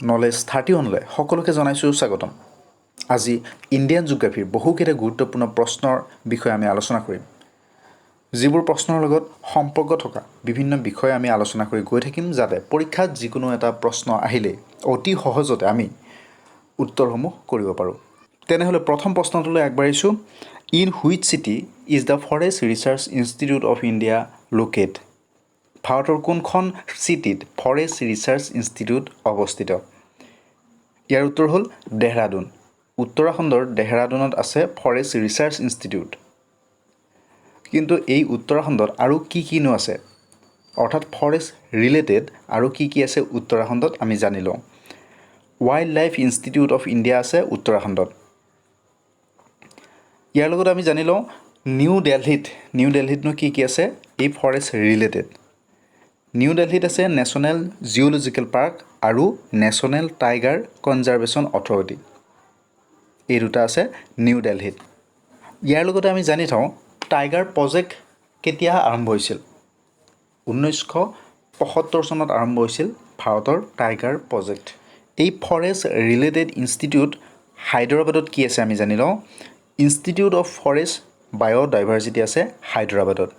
Knowledge 31লৈ সকলোকে জনাইছোঁ স্বাগতম। আজি ইণ্ডিয়ান জিঅ'গ্ৰাফিৰ বহুকেইটা গুৰুত্বপূৰ্ণ প্ৰশ্নৰ বিষয়ে আমি আলোচনা কৰিম। যিবোৰ প্ৰশ্নৰ লগত সম্পৰ্ক থকা বিভিন্ন বিষয় আমি আলোচনা কৰি গৈ থাকিম, যাতে পৰীক্ষাত যিকোনো এটা প্ৰশ্ন আহিলে অতি সহজতে আমি উত্তৰসমূহ কৰিব পাৰোঁ। তেনেহ'লে প্ৰথম প্ৰশ্নটোলৈ আগবাঢ়িছোঁ। In which city is the forest research institute of India locate? ভাৰতৰ কোনখন চিটিত ফৰেষ্ট ৰিচাৰ্চ ইনষ্টিটিউট অৱস্থিত? ইয়াৰ উত্তৰ হ'ল দেহৰাদুন। উত্তৰাখণ্ডৰ দেহৰাদুনত আছে ফৰেষ্ট ৰিচাৰ্চ ইনষ্টিটিউট। কিন্তু এই উত্তৰাখণ্ডত আৰু কিনো আছে, অৰ্থাৎ ফৰেষ্ট ৰিলেটেড আৰু কি আছে উত্তৰাখণ্ডত আমি জানি লওঁ। Wild life institute of India আছে উত্তৰাখণ্ডত। ইয়াৰ লগত আমি জানি লওঁ নিউ দিল্লীতনো কি আছে এই ফৰেষ্ট ৰিলেটেড। নিউ দিল্লীত আছে নেশ্যনেল জিঅ'লজিকেল পাৰ্ক আৰু নেশ্যনেল টাইগাৰ কনজাৰ্ভেশ্যন অথৰিটি। এই দুটা আছে নিউ দিল্লীত। ইয়াৰ লগতে আমি জানি থওঁ টাইগাৰ প্ৰজেক্ট কেতিয়া আৰম্ভ হৈছিল? 1975 চনত আৰম্ভ হৈছিল ভাৰতৰ টাইগাৰ প্ৰজেক্ট। এই ফৰেষ্ট ৰিলেটেড ইনষ্টিটিউট হায়দৰাবাদত কি আছে আমি জানি লওঁ। ইনষ্টিটিউট অফ ফৰেষ্ট বায়'ডাইভাৰ্চিটি আছে হায়দৰাবাদত।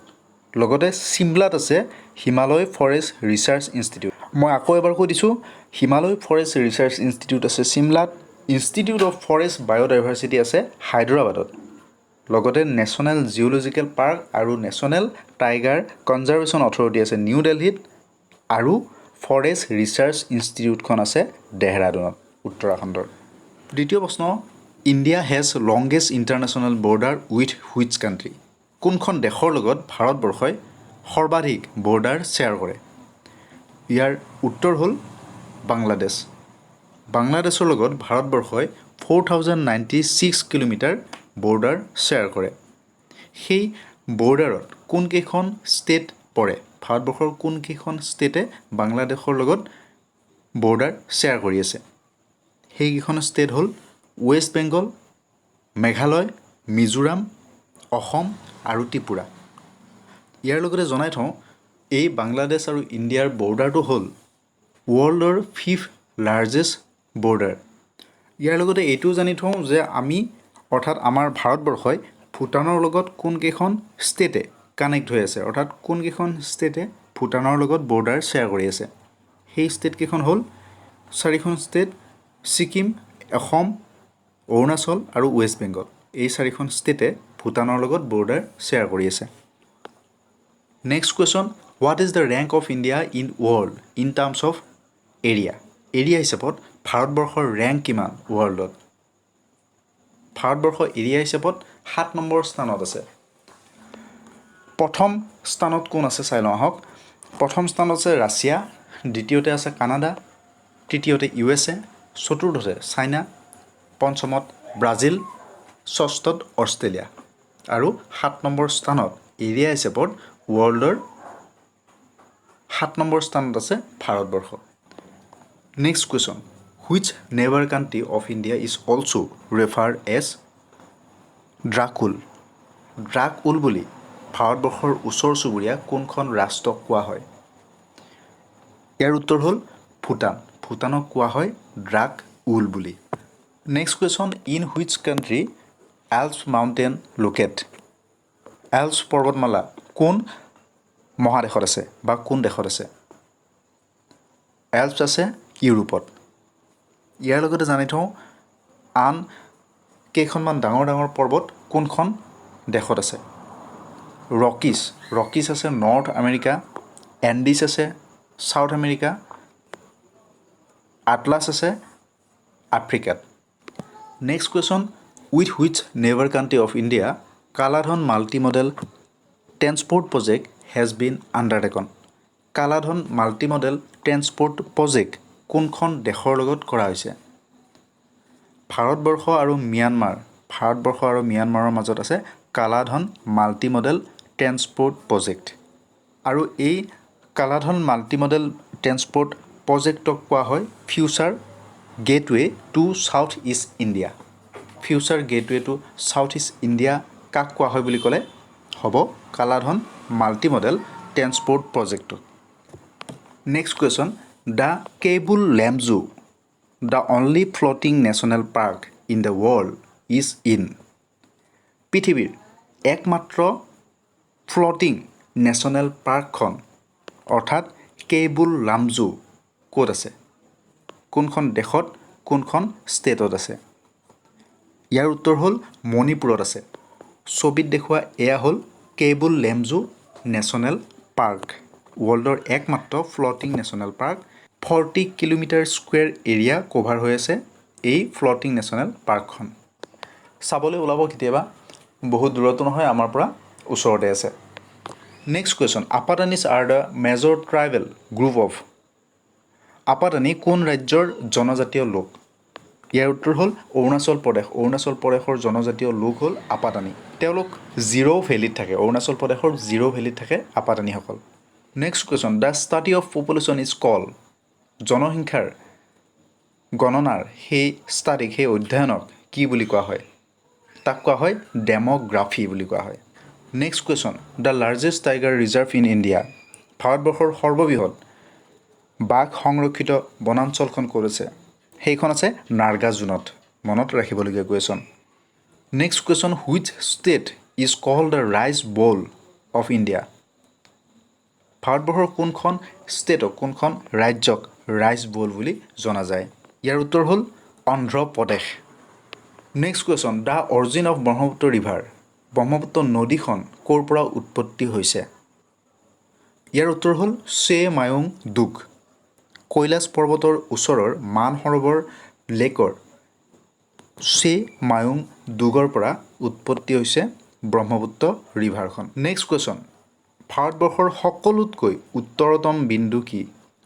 লগতে চিমলাত আছে হিমালয় ফৰেষ্ট ৰিচাৰ্চ ইনষ্টিটিউট। মই আকৌ এবাৰ কৈ দিছোঁ, হিমালয় ফৰেষ্ট ৰিচাৰ্চ ইনষ্টিটিউট আছে চিমলাত, ইনষ্টিটিউট অফ ফৰেষ্ট বায়'ডাইভাৰ্চিটি আছে হায়দৰাবাদত। লগতে নেশ্যনেল জিঅ'লজিকেল পাৰ্ক আৰু নেশ্যনেল টাইগাৰ কনজাৰ্ভেশ্যন অথৰিটি আছে নিউ দিল্লীত, আৰু ফৰেষ্ট ৰিচাৰ্চ ইনষ্টিটিউটখন আছে দেহৰাদুনত, উত্তৰাখণ্ডৰ। দ্বিতীয় প্ৰশ্ন, India has longest international border with which country? কোনখন দেশৰ লগত ভাৰতবৰ্ষই সৰ্বাধিক বৰ্ডাৰ শ্বেয়াৰ কৰে? ইয়াৰ উত্তৰ হ'ল বাংলাদেশ। বাংলাদেশৰ লগত ভাৰতবৰ্ষই 4096 কিলোমিটাৰ বৰ্ডাৰ শ্বেয়াৰ কৰে। সেই বৰ্ডাৰত কোনকেইখন ষ্টেট পৰে? ভাৰতবৰ্ষৰ কোনকেইখন ষ্টেটে বাংলাদেশৰ লগত বৰ্ডাৰ শ্বেয়াৰ কৰি আছে? সেইকেইখন ষ্টেট হ'ল ৱেষ্ট বেংগল, মেঘালয়, মিজোৰাম, অসম আৰু ত্ৰিপুৰা। ইয়াৰ লগতে জনাই থওঁ এই বাংলাদেশ আৰু ইণ্ডিয়াৰ বৰ্ডাৰটো হ'ল ৱৰ্ল্ডৰ 5th লাৰ্জেষ্ট বৰ্ডাৰ। ইয়াৰ লগতে এইটোও জানি থওঁ যে অৰ্থাৎ আমাৰ ভাৰতবৰ্ষই ভূটানৰ লগত কোনকেইখন ষ্টেটে কানেক্ট হৈ আছে, অৰ্থাৎ কোনকেইখন ষ্টেটে ভূটানৰ লগত বৰ্ডাৰ শ্বেয়াৰ কৰি আছে। সেই ষ্টেটকেইখন হ'ল 4খন ষ্টেট, ছিকিম, অসম, অৰুণাচল আৰু ৱেষ্ট বেংগল। এই 4খন ষ্টেটে ভূটানৰ লগত বৰ্ডাৰ শ্বেয়াৰ কৰি আছে। Next question, what is the rank of India in world in terms of area? Area হিচাপত ভাৰতবৰ্ষৰ ৰেংক কিমান ৱৰ্ল্ডত? ভাৰতবৰ্ষ এৰিয়া হিচাপত 7 নম্বৰ স্থানত আছে। প্ৰথম স্থানত কোন আছে চাই লওঁ আহক। প্ৰথম স্থানত আছে ৰাছিয়া, দ্বিতীয়তে আছে কানাডা, তৃতীয়তে USA, চতুৰ্থতে চাইনা, পঞ্চমত ব্ৰাজিল, ষষ্ঠত অষ্ট্ৰেলিয়া, আৰু 7 নম্বৰ স্থানত এৰিয়া হিচাপত ৱৰ্ল্ডৰ 7 নম্বৰ স্থানত আছে ভাৰতবৰ্ষ। Next question, which neighbour country of India is also' referred as Drukyul? Drukyul বুলি ভাৰতবৰ্ষৰ ওচৰ চুবুৰীয়া কোনখন ৰাষ্ট্ৰক কোৱা হয়? ইয়াৰ উত্তৰ হ'ল ভূটান। ভূটানক কোৱা হয় ড্ৰাক-উল বুলি। Next question, in which country Alps mountain located? Alps পৰ্বতমালা কোন মহাদেশত আছে বা কোন দেশত আছে? এল্পছ আছে ইউৰোপত। ইয়াৰ লগতে জানি থওঁ আন কেইখনমান ডাঙৰ ডাঙৰ পৰ্বত কোনখন দেশত আছে? ৰকিছ আছে নৰ্থ আমেৰিকা, এণ্ডিছ আছে ছাউথ আমেৰিকা, আটলাছ আছে আফ্ৰিকাত। Next question, with which neighbour country of India Kaladan multi modal transport project has been undertaken? Kaladan multi modal transport project কোনখন দেশৰ লগত কৰা হৈছে? ভাৰতবৰ্ষ আৰু ম্যানমাৰৰ মাজত আছে Kaladan multi modal transport project. আৰু এই কালাধন মাল্টি মডেল ট্ৰেন্সপৰ্ট প্ৰজেক্টক কোৱা হয় future gateway to South East India. Future gateway to South East India কাক কোৱা হয় বুলি ক'লে হ'ব কালাধন মাল্টি মডেল ট্ৰেন্সপৰ্ট প্ৰজেক্টটো। Next question, the Keibul Lamjao the only floating national park in the world is in পৃথিৱীৰ একমাত্ৰ ফ্ল'টিং নেশ্যনেল পাৰ্কখন অৰ্থাৎ কেইবুল লামজু ক'ত আছে কোনখন দেশত কোনখন ষ্টেটত আছে ইয়াৰ উত্তৰ হ'ল মণিপুৰত আছে ছবিত দেখুওৱা এয়া হ'ল কেইবুল লামজু নেশ্যনেল পাৰ্ক ৱৰ্ল্ডৰ একমাত্ৰ floating national park 40 kilometre square area cover হৈ আছে এই ফ্ল'টিং নেশ্যনেল পাৰ্কখন চাবলৈ ওলাব কেতিয়াবা বহুত দূৰতো নহয় আমাৰ পৰা ওচৰতে আছে next question Apatanis are the major tribal group of Apatani কোন ৰাজ্যৰ জনজাতীয় লোক ইয়াৰ উত্তৰ হ'ল অৰুণাচল প্ৰদেশৰ জনজাতীয় লোক হ'ল আপাটানি তেওঁলোক জিৰ' ভেলীত থাকে অৰুণাচল প্ৰদেশৰ জিৰ' ভেলীত থাকে আপাটানিসকল next question the study of population is call জনসংখ্যাৰ গণনাৰ সেই ষ্টাডিক সেই অধ্যয়নক কি বুলি কোৱা হয় তাক কোৱা হয় ডেম'গ্ৰাফি বুলি কোৱা হয় next question the largest tiger reserve in India ভাৰতবৰ্ষৰ সৰ্ববৃহৎ বাঘ সংৰক্ষিত বনাঞ্চলখন ক'ত আছে সেইখন আছে নাৰ্গাজুনত মনত ৰাখিবলগীয়া question next question which state is called the rice bowl of India ভাৰতবৰ্ষৰ কোনখন ষ্টেটক কোনখন ৰাজ্যক ৰাইচ বল বুলি জনা যায় ইয়াৰ উত্তৰ হ'ল Andhra Pradesh next question the origin of Brahmaputra river Brahmaputra নদীখন ক'ৰ পৰা উৎপত্তি হৈছে ইয়াৰ উত্তৰ হ'ল চে মায়ুং দুগ কৈলাশ পৰ্বতৰ ওচৰৰ মানসৰোবৰ লেকৰ চে মায়ুং দুগৰ পৰা উৎপত্তি হৈছে ব্ৰহ্মপুত্ৰ ৰিভাৰখন নেক্সট কুৱেশ্যন ভাৰতবৰ্ষৰ সকলোতকৈ উত্তৰতম বিন্দু কি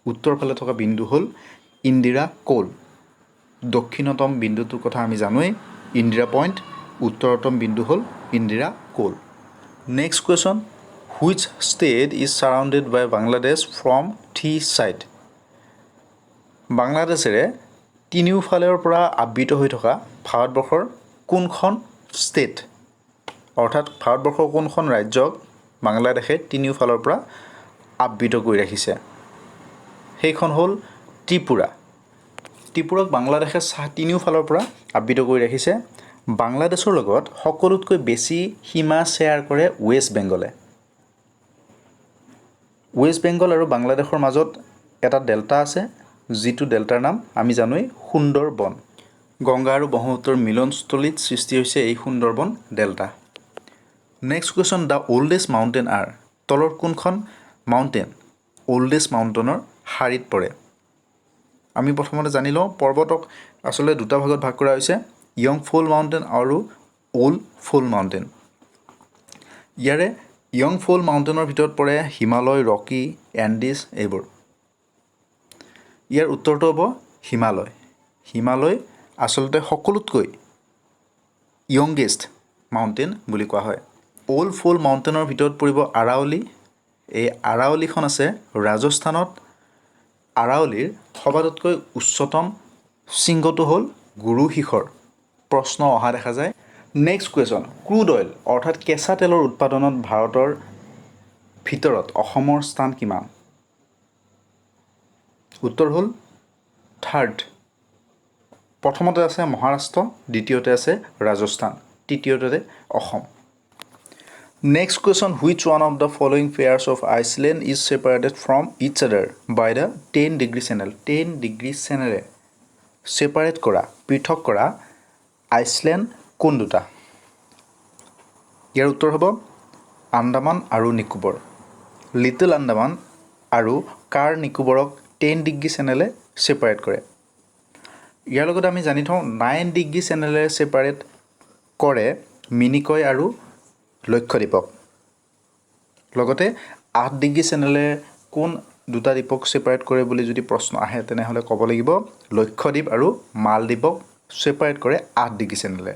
উত্তৰ ফালে থকা বিন্দু হ'ল ইন্দিৰা কৌল দক্ষিণতম বিন্দুটোৰ কথা আমি জানোৱেই ইন্দিৰা পইণ্ট উত্তৰতম বিন্দু হ'ল Indira col next question which state is surrounded by Bangladesh from 3 side বাংলাদেশেৰে তিনিওফালৰ পৰা আবৃত হৈ থকা ভাৰতবৰ্ষৰ কোনখন ষ্টেট অৰ্থাৎ ভাৰতবৰ্ষৰ কোনখন ৰাজ্যক বাংলাদেশে তিনিওফালৰ পৰা আবৃত কৰি ৰাখিছে সেইখন হ'ল ত্ৰিপুৰাক বাংলাদেশে তিনিওফালৰ পৰা আবৃত কৰি ৰাখিছে বাংলাদেশৰ লগত সকলোতকৈ বেছি সীমা শ্বেয়াৰ কৰে ৱেষ্ট বেংগল আৰু বাংলাদেশৰ মাজত এটা ডেল্টা আছে যিটো ডেল্টাৰ নাম আমি জানোৱেই সুন্দৰবন গংগা আৰু ব্ৰহ্মপুত্ৰৰ মিলনস্থলীত সৃষ্টি হৈছে এই Sundarban delta next question the oldest mountain R তলৰ কোনখন মাউণ্টেইন অল্ডেষ্ট মাউণ্টেইনৰ শাৰীত পৰে আমি প্ৰথমতে জানি লওঁ পৰ্বতক আচলতে দুটা ভাগত ভাগ কৰা হৈছে য়ং ফল মাউণ্টেইন আৰু অল্ড ফল মাউণ্টেইন ইয়াৰে য়ং ফল মাউণ্টেইনৰ ভিতৰত পৰে হিমালয় ৰকি এণ্ডিছ এইবোৰ ইয়াৰ উত্তৰটো হ'ব হিমালয় আচলতে সকলোতকৈ য়ংগেষ্ট মাউণ্টেইন বুলি কোৱা হয় অল্ড ফল মাউণ্টেইনৰ ভিতৰত পৰিব আৰাৱলী এই আৰাৱলীখন আছে ৰাজস্থানত আৰাৱলীৰ সবাতোতকৈ উচ্চতম শৃংগটো হ'ল গুৰু শিখৰ প্ৰশ্ন অহা দেখা যায় নেক্সট কুৱেশ্যন ক্ৰুড অইল অৰ্থাৎ কেঁচা তেলৰ উৎপাদনত ভাৰতৰ ভিতৰত অসমৰ স্থান কিমান উত্তৰ হ'ল থাৰ্ড প্ৰথমতে আছে মহাৰাষ্ট্ৰ দ্বিতীয়তে আছে ৰাজস্থান তৃতীয়তে Assam next question which one of the following pairs of island is separated from its other by the 10 degree channel 10 degree চেনেলে ছেপাৰেট কৰা পৃথক কৰা আইচলেণ্ড কোন দুটা ইয়াৰ উত্তৰ হ'ব আন্দামান আৰু নিকোবৰ লিটল আন্দামান আৰু কাৰ নিকোবৰক 10 ডিগ্ৰী চেনেলে ছেপাৰেট কৰে ইয়াৰ লগত আমি জানি থওঁ 9 ডিগ্ৰী চেনেলে ছেপাৰেট কৰে মিনিকয় আৰু লক্ষদ্বীপক লগতে 8 ডিগ্ৰী চেনেলে কোন দুটা দ্বীপক ছেপাৰেট কৰে বুলি যদি প্ৰশ্ন আহে তেনেহ'লে ক'ব লাগিব লক্ষদ্বীপ আৰু মালদ্বীপক ছেপাৰেট কৰে 8 ডিগ্ৰী চেনেলে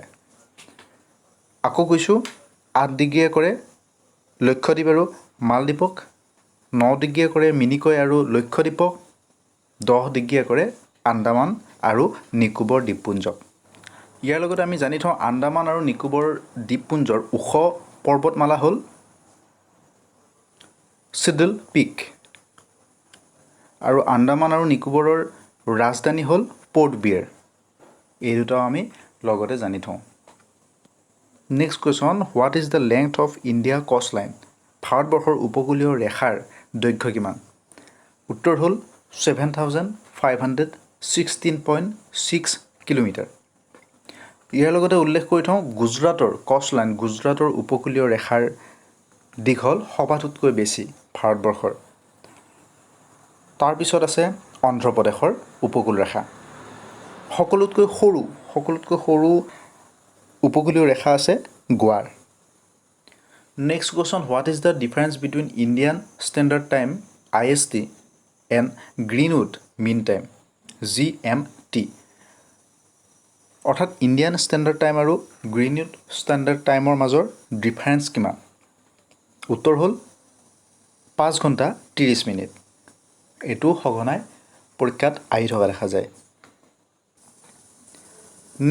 আকৌ কৈছোঁ 8 ডিগ্ৰীয়ে কৰে লক্ষদ্বীপ আৰু মালদ্বীপক 9 ডিগ্ৰীয়ে কৰে মিনিকয় আৰু লক্ষদ্বীপক 10 ডিগ্ৰীয়ে কৰে আন্দামান আৰু নিকোবৰ দ্বীপপুঞ্জক ইয়াৰ লগত আমি জানি থওঁ আন্দামান আৰু নিকোবৰ দ্বীপপুঞ্জৰ ওখ পৰ্বতমালা হ'ল চিডল পিক আৰু আন্দামান আৰু নিকোবৰৰ ৰাজধানী হ'ল পোৰ্ট বিয়েৰ। এই দুটাও আমি লগতে জানি থওঁ। Next question, what is the length of India কষ্ট লাইন? ভাৰতবৰ্ষৰ উপকূলীয় ৰেখাৰ দৈৰ্ঘ্য কিমান? উত্তৰ হ'ল 7,516.6 কিলোমিটাৰ। ইয়াৰ লগতে উল্লেখ কৰি থওঁ গুজৰাটৰ কষ্ট লাইন, গুজৰাটৰ উপকূলীয় ৰেখাৰ দীঘল সবাতোতকৈ বেছি ভাৰতবৰ্ষৰ। তাৰপিছত আছে অন্ধ্ৰপ্ৰদেশৰ উপকূল ৰেখা। সকলোতকৈ সৰু উপকূলীয় ৰেখা আছে গোৱাৰ। Next question, what is the difference between Indian standard time IST and Greenwood mean time GMT? অৰ্থাৎ ইণ্ডিয়ান ষ্টেণ্ডাৰ্ড টাইম আৰু গ্ৰীণউড ষ্টেণ্ডাৰ্ড টাইমৰ মাজৰ ডিফাৰেঞ্চ কিমান? উত্তৰ হ'ল 5 ঘণ্টা 30 মিনিট। এইটো সঘনাই পৰীক্ষাত আহি থকা দেখা যায়।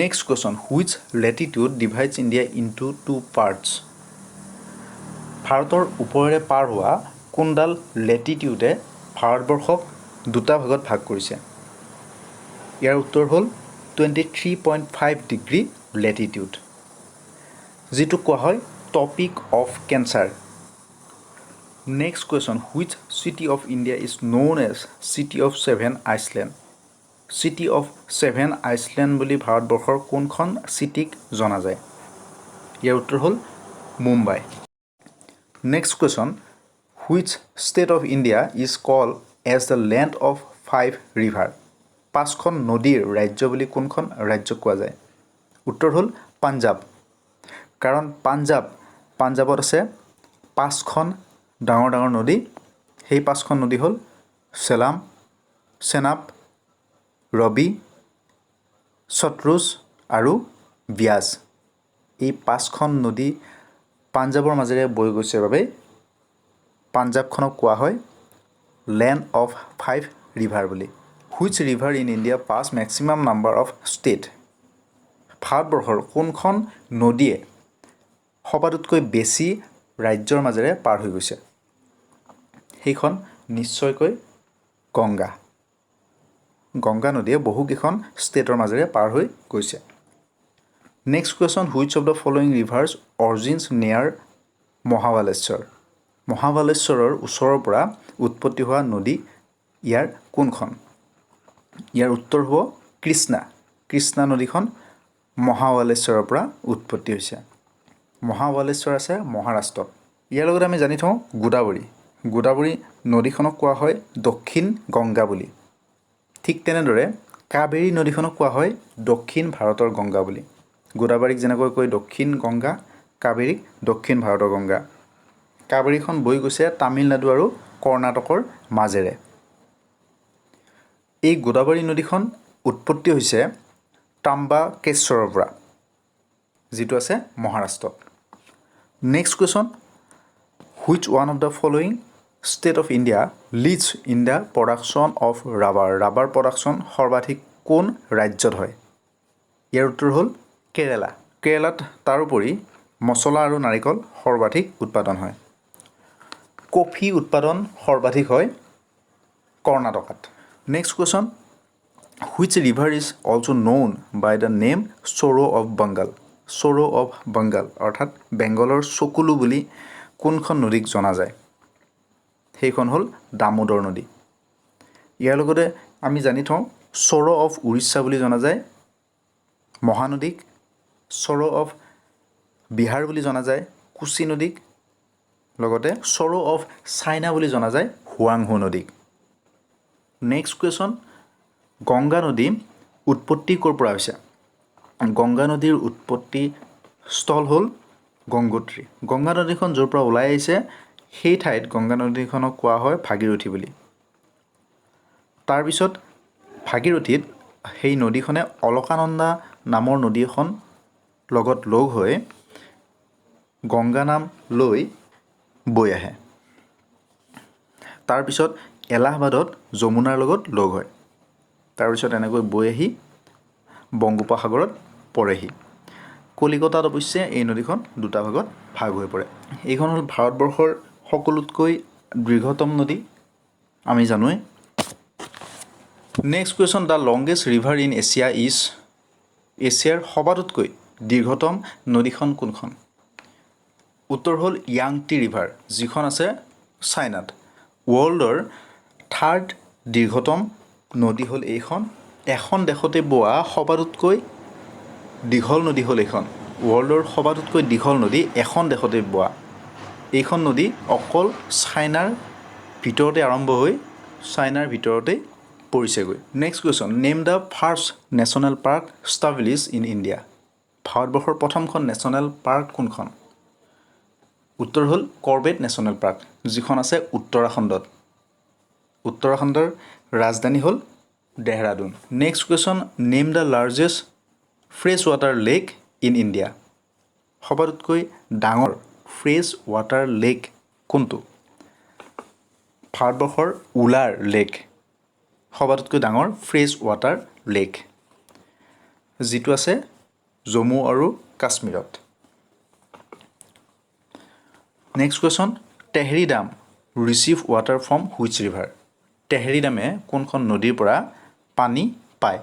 Next question, which Latitude divides India into 2 parts? ভাৰতৰ ওপৰেৰে পাৰ হোৱা কোনডাল লেটিটিউডে ভাৰতবৰ্ষক দুটা ভাগত ভাগ কৰিছে? ইয়াৰ উত্তৰ হ'ল 23.5 ডিগ্ৰী লেটিটিউড, যিটোক কোৱা হয় tropic of cancer. Next question, which city of India is known as city of 7 island? City of 7 island বুলি ভাৰতবৰ্ষৰ কোনখন চিটিক জনা যায়? ইয়াৰ উত্তৰ হ'ল Mumbai. Next question, which state of India is called as the land of 5 river? 5খন নদীৰ ৰাজ্য বুলি কোনখন ৰাজ্যক কোৱা যায়? উত্তৰ হ'ল পাঞ্জাৱ। কাৰণ পাঞ্জাৱত আছে 5খন ডাঙৰ ডাঙৰ নদী। সেই 5খন নদী হ'ল চেলাম, চেনাব, ৰবি, সটৰুজ আৰু ব্যাস। এই 5খন নদী পাঞ্জাৱৰ মাজেৰে বৈ গৈছে বাবে পাঞ্জাৱখনক কোৱা হয় লেণ্ড অফ 5 ৰিভাৰ বুলি। Which river in India pass maximum number of state? ভাৰতবৰ্ষৰ কোনখন নদীয়ে সবাতোতকৈ বেছি ৰাজ্যৰ মাজেৰে পাৰ হৈ গৈছে? সেইখন নিশ্চয়কৈ গংগা নদীয়ে বহুকেইখন ষ্টেটৰ মাজেৰে পাৰ হৈ গৈছে। Next question, which of the following reverse origins নিয়াৰ মহাবালেশ্বৰ? মহাবালেশ্বৰৰ ওচৰৰ পৰা উৎপত্তি হোৱা নদী ইয়াৰ কোনখন? ইয়াৰ উত্তৰ হ'ব কৃষ্ণা নদীখন মহাবালেশ্বৰৰ পৰা উৎপত্তি হৈছে। মহাবালেশ্বৰ আছে মহাৰাষ্ট্ৰত। ইয়াৰ লগতে আমি জানি থওঁ গোদাবৰী নদীখনক কোৱা হয় দক্ষিণ গংগা বুলি। ঠিক তেনেদৰে কাবেৰী নদীখনক কোৱা হয় দক্ষিণ ভাৰতৰ গংগা বুলি। গোদাবৰীক যেনেকৈ কয় দক্ষিণ গংগা, কাবেৰীক দক্ষিণ ভাৰতৰ গংগা। কাবেৰীখন বৈ গৈছে তামিলনাডু আৰু কৰ্ণাটকৰ মাজেৰে। এই গোদাবৰী নদীখন উৎপত্তি হৈছে ত্ৰাম্বাকেশ্বৰৰ পৰা, যিটো আছে মহাৰাষ্ট্ৰত। Next question, which one of the following state of India lids in the production of rubber? Rubber production সৰ্বাধিক কোন ৰাজ্যত হয়? ইয়াৰ উত্তৰ হ'ল কেৰেলাত তাৰোপৰি মছলা আৰু নাৰিকল সৰ্বাধিক উৎপাদন হয়। কফি উৎপাদন সৰ্বাধিক হয় কৰ্ণাটকাত। Next question, which river is also' known by the name sorrow of Bengal? Sorrow of Bengal অৰ্থাৎ বেংগলৰ চকুলো বুলি কোনখন নদীক জনা যায়? সেইখন হ'ল দামোদৰ নদী। ইয়াৰ লগতে আমি জানি থওঁ চৰো অফ উৰিষ্যা বুলি জনা যায় মহানদীক, চৰো অফ বিহাৰ বুলি জনা যায় কোচি নদীক, লগতে চৰো অফ চাইনা বুলি জনা যায় হুৱাংহো নদীক। নেক্সট কুৱেশ্যন, গংগা নদী উৎপত্তি ক'ৰ পৰা হৈছে? গংগা নদীৰ উৎপত্তি স্থল হ'ল গংগোত্ৰী। গংগা নদীখন য'ৰ পৰা ওলাই আহিছে সেই ঠাইত গংগা নদীখনক কোৱা হয় ভাগীৰথী বুলি। তাৰপিছত ভাগীৰথীত সেই নদীখনে অলকানন্দা নামৰ নদী এখন লগত লগ হৈ গংগা নাম লৈ বৈ আহে। তাৰপিছত এলাহাবাদত যমুনাৰ লগত লগ হয়। তাৰপিছত এনেকৈ বৈ আহি বংগোপসাগৰত পৰেহি। কলিকতাত অৱশ্যে এই নদীখন দুটা ভাগত ভাগ হৈ পৰে। এইখন হ'ল ভাৰতবৰ্ষৰ সকলোতকৈ দীৰ্ঘতম নদী। আমি জানোৱেই next question, the longest river in Asia is, এছিয়াৰ সবাতোতকৈ দীৰ্ঘতম নদীখন কোনখন? উত্তৰ হ'ল য়াংটি ৰিভাৰ, যিখন আছে চাইনাত। ৱৰ্ল্ডৰ থাৰ্ড দীৰ্ঘতম নদী হ'ল এইখন। এখন দেশতে বোৱা সবাতোতকৈ দীঘল নদী হ'ল এইখন। ৱৰ্ল্ডৰ সবাতোতকৈ দীঘল নদী এখন দেশতে বোৱা। এইখন নদী অকল চাইনাৰ ভিতৰতে আৰম্ভ হৈ চাইনাৰ ভিতৰতেই পৰিছেগৈ। Next question, name the first national park established in India. ভাৰতবৰ্ষৰ প্ৰথমখন নেশ্যনেল পাৰ্ক কোনখন? উত্তৰ হ'ল কৰবেট নেশ্যনেল পাৰ্ক, যিখন আছে উত্তৰাখণ্ডত। উত্তৰাখণ্ডৰ ৰাজধানী হ'ল Dehradun. Next question, name the largest fresh water lake in India. সবাতোতকৈ ডাঙৰ ফ্ৰেছ ৱাটাৰ লেক কোনটো? ভাৰতবৰ্ষৰ উলাৰ লেক সবাতোতকৈ ডাঙৰ ফ্ৰেছ ৱাটাৰ লেক, যিটো আছে জম্মু আৰু কাশ্মীৰত। Next question, Tehri dam receive water from which river. Tehri ডামে কোনখন নদীৰ পৰা পানী পায়?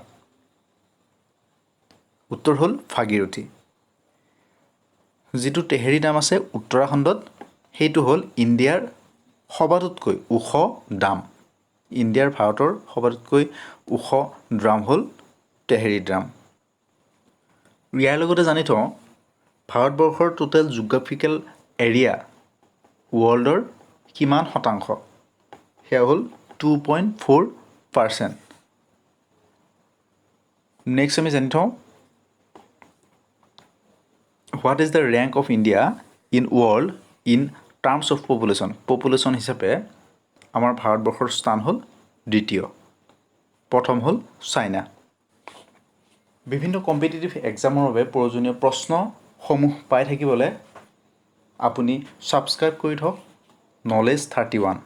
উত্তৰ হ'ল ভাগীৰথী। যিটো টেহৰী ডাম আছে উত্তৰাখণ্ডত, সেইটো হ'ল ইণ্ডিয়াৰ সবাতোতকৈ ওখ ডাম। ইণ্ডিয়াৰ ভাৰতৰ সবাতোতকৈ ওখ ড্ৰাম হ'ল টেহৰী ড্ৰাম। ইয়াৰ লগতে জানি থওঁ, ভাৰতবৰ্ষৰ টোটেল জিঅ'গ্ৰাফিকেল এৰিয়া ৱৰ্ল্ডৰ কিমান শতাংশ? সেয়া হ'ল 2.4%। নেক্সট আমি জানি থওঁ, what is the rank of India in world in terms of population. Population হিচাপে আমাৰ ভাৰতবৰ্ষৰ স্থান হ'ল দ্বিতীয়, প্ৰথম হ'ল চাইনা। বিভিন্ন কম্পিটিটিভ এক্সামৰ বাবে প্ৰয়োজনীয় প্ৰশ্নসমূহ পাই থাকিবলৈ আপুনি ছাবস্ক্ৰাইব কৰি থওক নলেজ 31।